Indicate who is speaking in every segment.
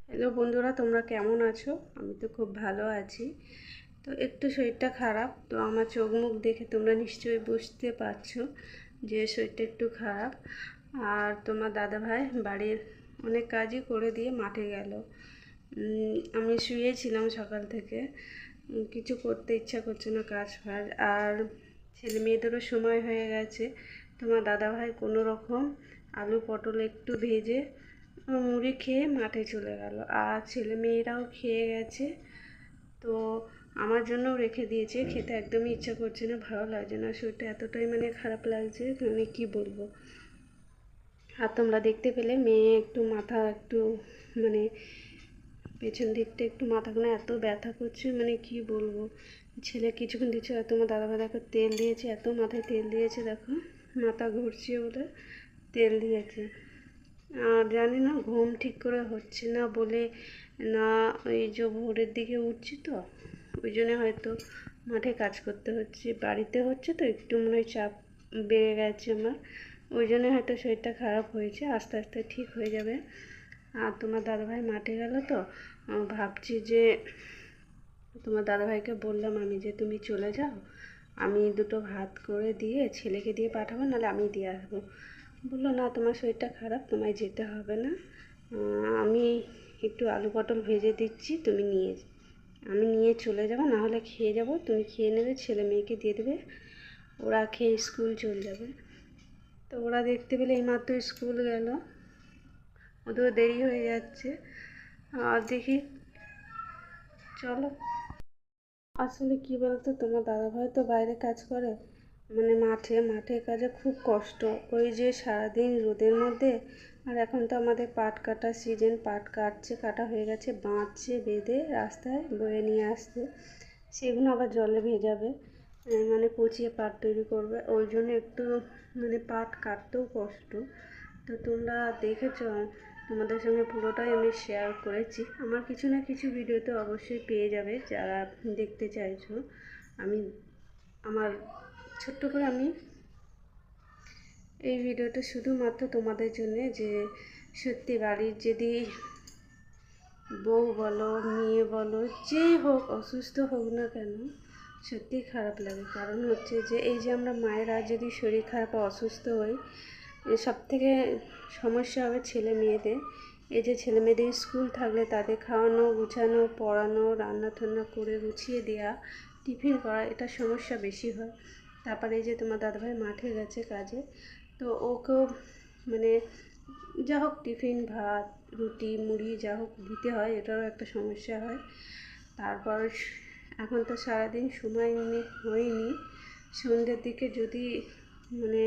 Speaker 1: Hello বন্ধুরা, তোমরা কেমন আছো? আমি তো খুব ভালো আছি। তো একটু শরীরটা খারাপ, তো আমার চোখ মুখ দেখে তোমরা নিশ্চয়ই বুঝতে পারছো যে শরীরটা একটু খারাপ। আর তোমার দাদাভাই বাড়ির অনেক কাজই করে দিয়ে মাঠে গেল। আমি শুয়েছিলাম সকাল থেকে, কিছু করতে ইচ্ছা করছে না কাজ ফাজ। আর ছেলে মেয়েদেরও সময় হয়ে গেছে। তোমার দাদাভাই কোনো রকম আলু পটল একটু ভেজে মুড়ি খেয়ে মাঠে চলে গেল, আর ছেলে মেয়েরাও খেয়ে গেছে। তো আমার জন্যও রেখে দিয়েছে, খেতে একদমই ইচ্ছা করছে না, ভালো লাগছে না, শরীরটা এতটাই খারাপ লাগছে, কি বলবো। আর তোমরা দেখতে পেলে মেয়ে একটু মাথা একটু মানে পেছন দিকটা একটু মাথাখানে এত ব্যথা করছে, কি বলবো। ছেলে কিছুক্ষণ দিচ্ছে, তোমার দাদাভাই দেখো তেল দিয়েছে, এত মাথায় তেল দিয়েছে, দেখো মাথা ঘুরছে বলে তেল দিয়েছে। আর জানি না ঘুম ঠিক করে হচ্ছে না বলে না, ওই যে ভোরের দিকে উঠছি তো ওই জন্য হয়তো মাঠে কাজ করতে হচ্ছে, বাড়িতে হচ্ছে তো একটু মনে হয় চাপ বেড়ে গেছে আমার, ওই জন্য হয়তো শরীরটা খারাপ হয়েছে, আস্তে আস্তে ঠিক হয়ে যাবে। আর তোমার দাদাভাই মাঠে গেল তো ভাবছি যে তোমার দাদাভাইকে বললাম আমি যে তুমি চলে যাও, আমি দুটো ভাত করে দিয়ে ছেলেকে দিয়ে পাঠাবো, নাহলে আমি দিয়ে আসবো। বললো না, তোমার শরীরটা খারাপ, তোমায় যেতে হবে না, আমি একটু আলু পটল ভেজে দিচ্ছি, আমি নিয়ে চলে যাবো, না হলে খেয়ে যাবো, তুমি খেয়ে নেবে, ছেলে মেয়েকে দিয়ে দেবে, ওরা খেয়ে স্কুল চলে যাবে। তো ওরা দেখতে পেলে এইমাত্র স্কুল গেল, ওদেরও দেরি হয়ে যাচ্ছে। আর দেখি, চলো। আসলে কি বলতো, তোমার দাদাভাই তো বাইরে কাজ করে, মাঠে কাজে খুব কষ্ট, ওই যে সারাদিন রোদের মধ্যে। আর এখন তো আমাদের পাট কাটা সিজন, পাট কাটা হয়ে গেছে, বাঁধছে বেঁধে রাস্তায় বয়ে নিয়ে আসছে, সেগুলো আবার জলে ভেজাবে, পচিয়ে পাট তৈরি করবে, ওই জন্য একটু পাট কাটতেও কষ্ট। তো তোমরা দেখেছো, তোমাদের সঙ্গে পুরোটাই আমি শেয়ার করেছি, আমার কিছু না কিছু ভিডিওতে অবশ্যই পেয়ে যাবে যারা দেখতে চাইছো। আমি আমার ছোট্ট করে আমি এই ভিডিওটা শুধুমাত্র তোমাদের জন্য, যে সত্যি বাড়ির যদি বউ বলো মেয়ে বলো যেই হোক, অসুস্থ হোক না কেন, সত্যি খারাপ লাগে। কারণ হচ্ছে যে এই যে আমরা মায়েরা যদি শরীর খারাপ অসুস্থ হই, সব থেকে সমস্যা হবে ছেলে মেয়েদের। এই যে ছেলে মেয়েদের স্কুল থাকলে তাদের খাওয়ানো গুছানো পড়ানো রান্না টান্না করে গুছিয়ে দেওয়া, টিফিন করা, এটা সমস্যা বেশি হয়। তারপরে এই যে তোমার দাদাভাই মাঠে গেছে কাজে, তো ওকেও মানে যা হোক টিফিন ভাত রুটি মুড়ি যা হোক দিতে হয়, এটারও একটা সমস্যা হয়। তারপর এখন তো সারাদিন সময় হয়নি, সন্ধ্যের দিকে যদি মানে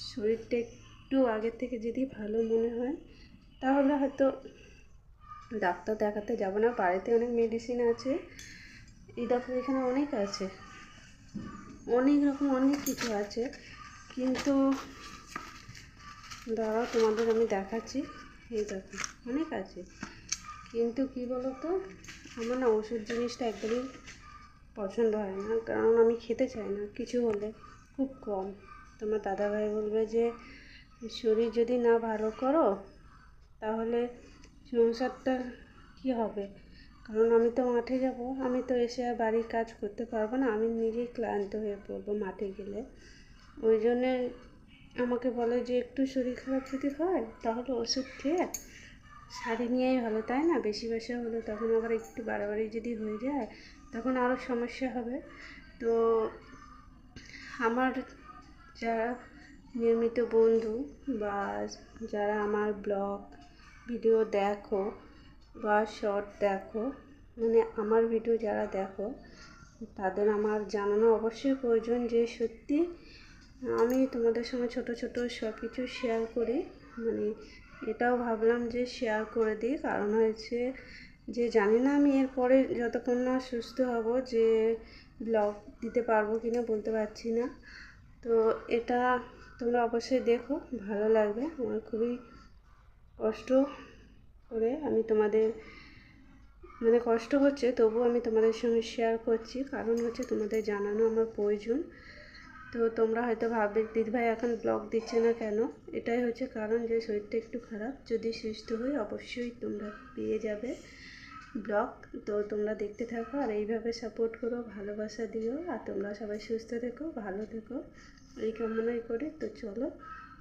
Speaker 1: শরীরটা একটু আগের থেকে যদি ভালো মনে হয়, তাহলে হয়তো ডাক্তার দেখাতে যাব না, বাড়িতে অনেক মেডিসিন আছে, এই দেখো এখানে অনেক আছে, অনেক রকম অনেক কিছু আছে, কিন্তু দাঁড়াও তোমাদের আমি দেখাচ্ছি, এই দেখো অনেক আছে। কিন্তু কি বলো তো, আমার না ওষুধ জিনিসটা একদমই পছন্দ হয় না, কারণ আমি খেতে চাই না কিছু হলে, খুব কম। তোমার দাদাভাই বলবে যে শরীর যদি না ভালো করো তাহলে সংসারটা কী হবে, কারণ আমি তো মাঠে যাব, আমি তো এসে আর বাড়ির কাজ করতে পারবো না, আমি নিজেই ক্লান্ত হয়ে পড়বো মাঠে গেলে। ওই জন্যে আমাকে বলে যে একটু শরীর খারাপ যদি হয় তাহলে ওষুধ খেয়ে সারিয়ে নেওয়াই ভালো, তাই না? বেশি বেশি হলে তখন আবার একটু বাড়াবাড়ি যদি হয়ে যায় তখন আরও সমস্যা হবে। তো আমার যারা নিয়মিত বন্ধু বা যারা আমার ব্লগ ভিডিও দেখো বা শর্ট দেখো, আমার ভিডিও যারা দেখো, তাদের আমার জানানো অবশ্যই প্রয়োজন যে সত্যি আমি তোমাদের সঙ্গে ছোট ছোট সব কিছু শেয়ার করি, এটাও ভাবলাম যে শেয়ার করে দিই, কারণ হয়েছে যে জানি না আমি এরপরে যতক্ষণ না সুস্থ হব যে ব্লগ দিতে পারবো কি না বলতে পারছি না। তো এটা তোমরা অবশ্যই দেখো, ভালো লাগবে। আমার খুবই কষ্ট করে আমি তোমাদের কষ্ট হচ্ছে, তবুও আমি তোমাদের সঙ্গে শেয়ার করছি, কারণ হচ্ছে তোমাদের জানানো আমার প্রয়োজন। তো তোমরা হয়তো ভাববে দিদিভাই এখন ব্লগ দিচ্ছে না কেন, এটাই হচ্ছে কারণ যে শরীরটা একটু খারাপ। যদি সুস্থ হই অবশ্যই তোমরা পেয়ে যাবে ব্লগ। তো তোমরা দেখতে থাকো আর এইভাবে সাপোর্ট করো, ভালোবাসা দিও, আর তোমরা সবাই সুস্থ থেকো, ভালো থেকো, এই কামনাই করি। তো চলো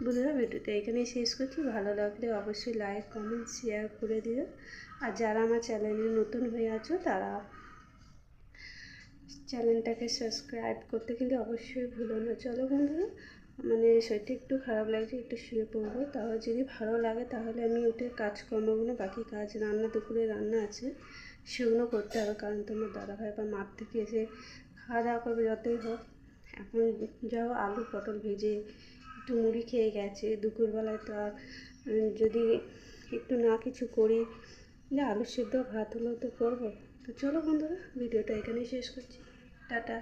Speaker 1: বন্ধুরা, ভিডিওটা এখানেই শেষ করছি। ভালো লাগলে অবশ্যই লাইক কমেন্ট শেয়ার করে দিও। আর যারা আমার চ্যানেলে নতুন হয়ে আছো তারা চ্যানেলটাকে সাবস্ক্রাইব করতে কিন্তু অবশ্যই ভুলো না। চলো বন্ধুরা, মানে শরীরটা একটু খারাপ লাগছে, একটু শুয়ে পড়বো। তাও যদি ভালো লাগে তাহলে আমি উঠে কাজকর্মগুলো, বাকি কাজ, রান্না, দুপুরে রান্না আছে সেগুলো করতে হবে। কারণ তোমার দাদাভাই বা মাঠ থেকে এসে খাওয়া দাওয়া করবে যতই হোক। এখন যাও আলু পটল ভেজে একটু মুড়ি খেয়ে গেছে দুপুরবেলায়। তো আর যদি একটু না কিছু করি, যে আলু সেদ্ধ ভাত হলেও তো করবো। তো চলো বন্ধুরা, ভিডিওটা এখানেই শেষ করছি। টাটা।